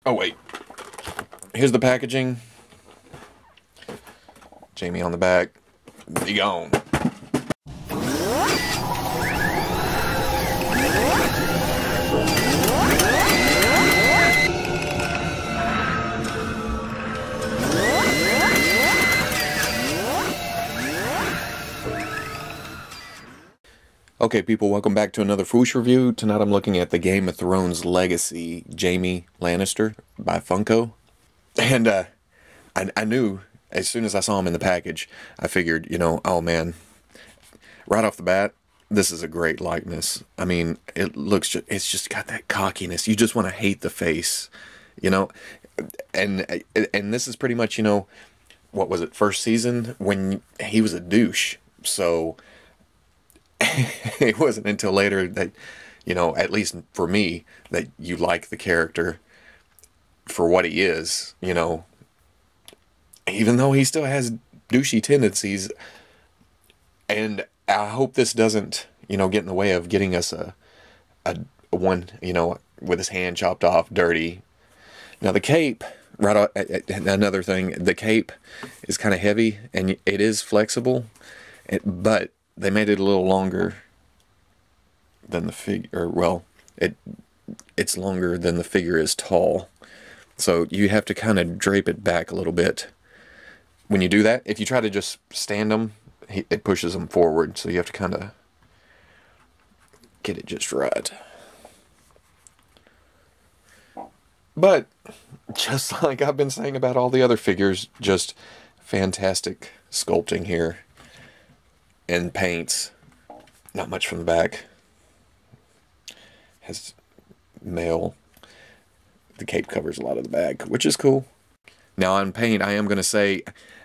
Oh wait, here's the packaging. Jaime on the back. Be gone. Okay, people, welcome back to another Fwoosh review. Tonight I'm looking at the Game of Thrones Legacy, Jaime Lannister by Funko. And I knew, as soon as I saw him in the package, I figured, oh man, right off the bat, this is a great likeness. I mean, it's just got that cockiness. You just want to hate the face, And this is pretty much, what was it, first season, when he was a douche. So it wasn't until later that, at least for me, that you like the character for what he is, even though he still has douchey tendencies. And I hope this doesn't, get in the way of getting us a one, with his hand chopped off, dirty. Now the cape, another thing, the cape is kind of heavy and it is flexible, but they made it a little longer than the figure. Well, it's longer than the figure is tall. So you have to kind of drape it back a little bit. When you do that, if you try to just stand them, it pushes them forward. So you have to kind of get it just right. But just like I've been saying about all the other figures, just fantastic sculpting here. And paints, not much from the back. Has mail. The cape covers a lot of the back, which is cool. Now on paint, I am going to say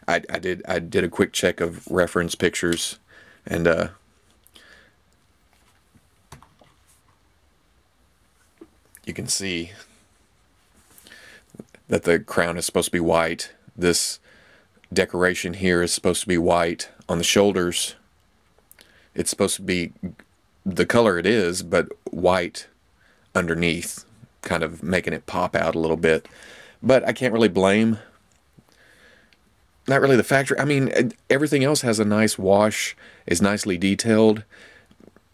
I did a quick check of reference pictures, and you can see that the crown is supposed to be white. This decoration here is supposed to be white. On the shoulders, it's supposed to be the color it is, but white underneath, kind of making it pop out a little bit. But I can't really blame, not really the factory. I mean, everything else has a nice wash, is nicely detailed.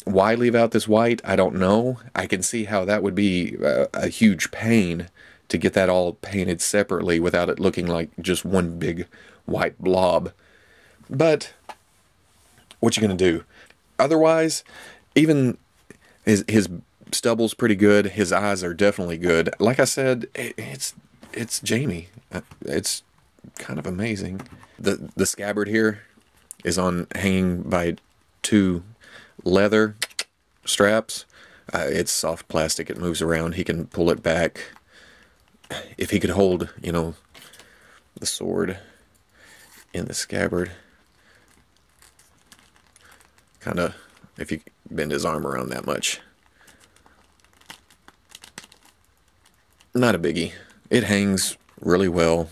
Why leave out this white? I don't know. I can see how that would be a huge pain to get that all painted separately without it looking like just one big white blob. But what you gonna do? Otherwise, even his stubble's pretty good. His eyes are definitely good. Like I said, it's Jaime. It's kind of amazing. The scabbard here is hanging by two leather straps. It's soft plastic. It moves around. He can pull it back. If he could hold, the sword in the scabbard, kind of, if you bend his arm around that much. Not a biggie. It hangs really well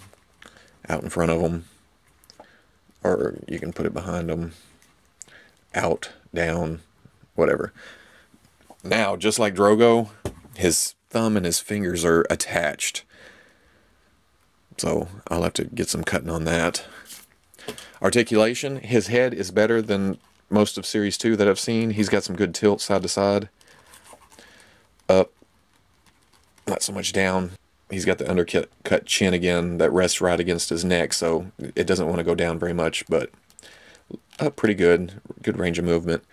out in front of him, or you can put it behind him, out, down, whatever. Now, just like Drogo, his thumb and his fingers are attached, so I'll have to get some cutting on that. Articulation, his head is better than most of Series 2 that I've seen. He's got some good tilt side to side. Up, not so much down. He's got the undercut chin again that rests right against his neck, so it doesn't want to go down very much, but up pretty good. Good range of movement.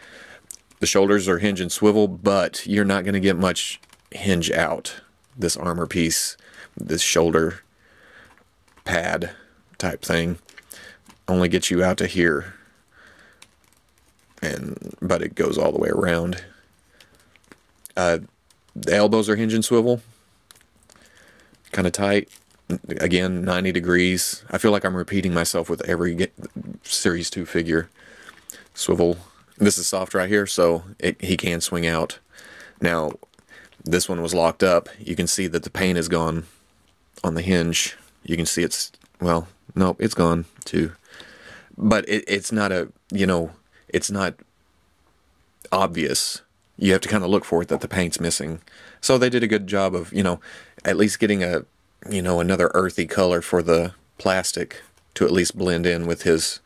The shoulders are hinge and swivel, but you're not going to get much hinge out. This armor piece, this shoulder pad type thing, only gets you out to here. But it goes all the way around. The elbows are hinge and swivel, kind of tight. Again, 90 degrees. I feel like I'm repeating myself with every Series 2 figure. Swivel. This is soft right here, so he can swing out. Now, this one was locked up. You can see that the paint is gone on the hinge. You can see well, nope, it's gone too. But it's not it's not obvious. You have to kind of look for it that the paint's missing. So they did a good job of, at least getting a you know, another earthy color for the plastic to at least blend in with his,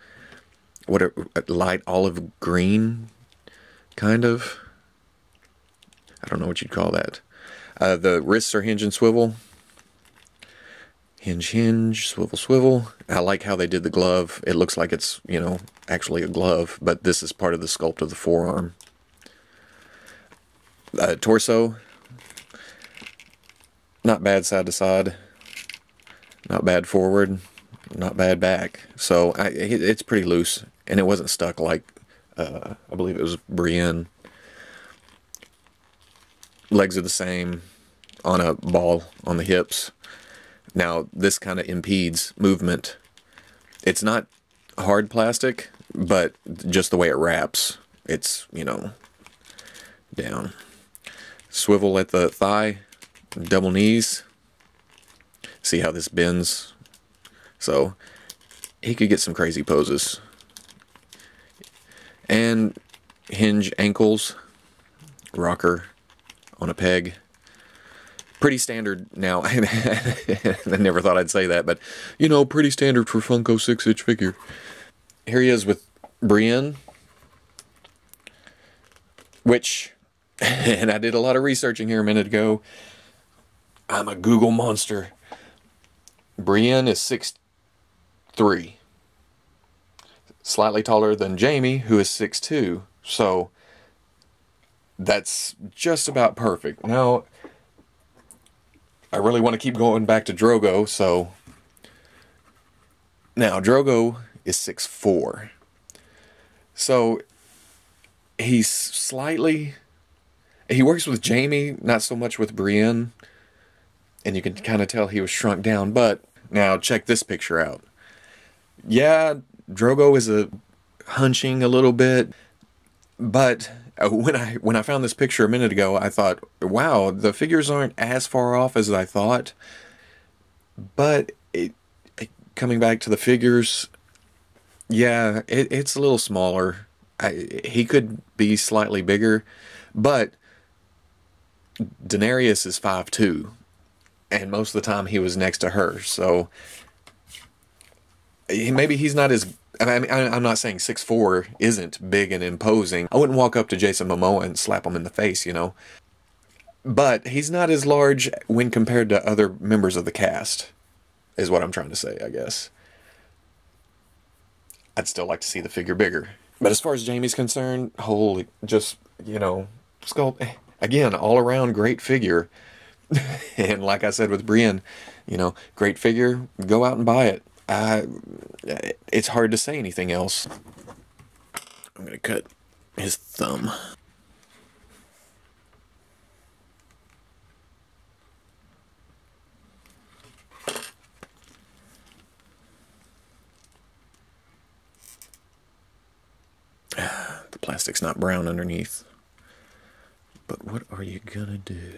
what, a light olive green, kind of. I don't know what you'd call that. The wrists are hinge and swivel. Hinge, hinge, swivel, swivel. I like how they did the glove. It looks like it's, you know, actually a glove, but this is part of the sculpt of the forearm. Torso. Not bad side to side. Not bad forward. Not bad back. So it's pretty loose, and it wasn't stuck like, I believe it was Brienne. Legs are the same on a ball on the hips. Now, this kind of impedes movement. It's not hard plastic, but just the way it wraps, it's, you know, down. Swivel at the thigh, double knees. See how this bends? So, he could get some crazy poses. And hinge ankles, rocker on a peg. Pretty standard now. I never thought I'd say that, but, you know, pretty standard for Funko 6-inch figure. Here he is with Brienne, which, and I did a lot of researching here a minute ago. I'm a Google monster. Brienne is 6'3", slightly taller than Jaime, who is 6'2", so that's just about perfect. Now, I really want to keep going back to Drogo, so now Drogo is 6'4", so he's slightly, he works with Jaime, not so much with Brienne, and you can kind of tell he was shrunk down. But now check this picture out. Yeah, Drogo is hunching a little bit, but when I found this picture a minute ago, I thought, wow, the figures aren't as far off as I thought. But coming back to the figures, yeah, it's a little smaller. He could be slightly bigger, but Daenerys is 5'2", and most of the time he was next to her, so maybe he's not as, I mean, I'm not saying 6'4" isn't big and imposing. I wouldn't walk up to Jason Momoa and slap him in the face, you know. But he's not as large when compared to other members of the cast, is what I'm trying to say, I guess. I'd still like to see the figure bigger. But as far as Jaime's concerned, holy, just, you know, sculpt, again, all around great figure. And like I said with Brienne, you know, great figure, go out and buy it. It's hard to say anything else. I'm going to cut his thumb. The plastic's not brown underneath. But what are you gonna do?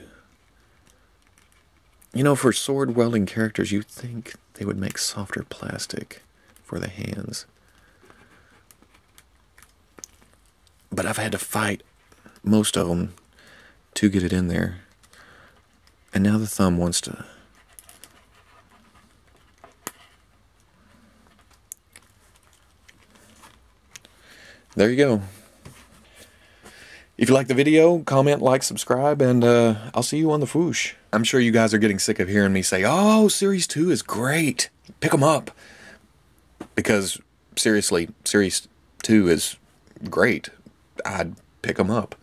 You know, for sword welding characters, you'd think they would make softer plastic for the hands. But I've had to fight most of them to get it in there. And now the thumb wants to... There you go. If you like the video, comment, like, subscribe, and I'll see you on the Fwoosh. I'm sure you guys are getting sick of hearing me say, oh, Series 2 is great. Pick them up. Because, seriously, Series 2 is great. I'd pick them up.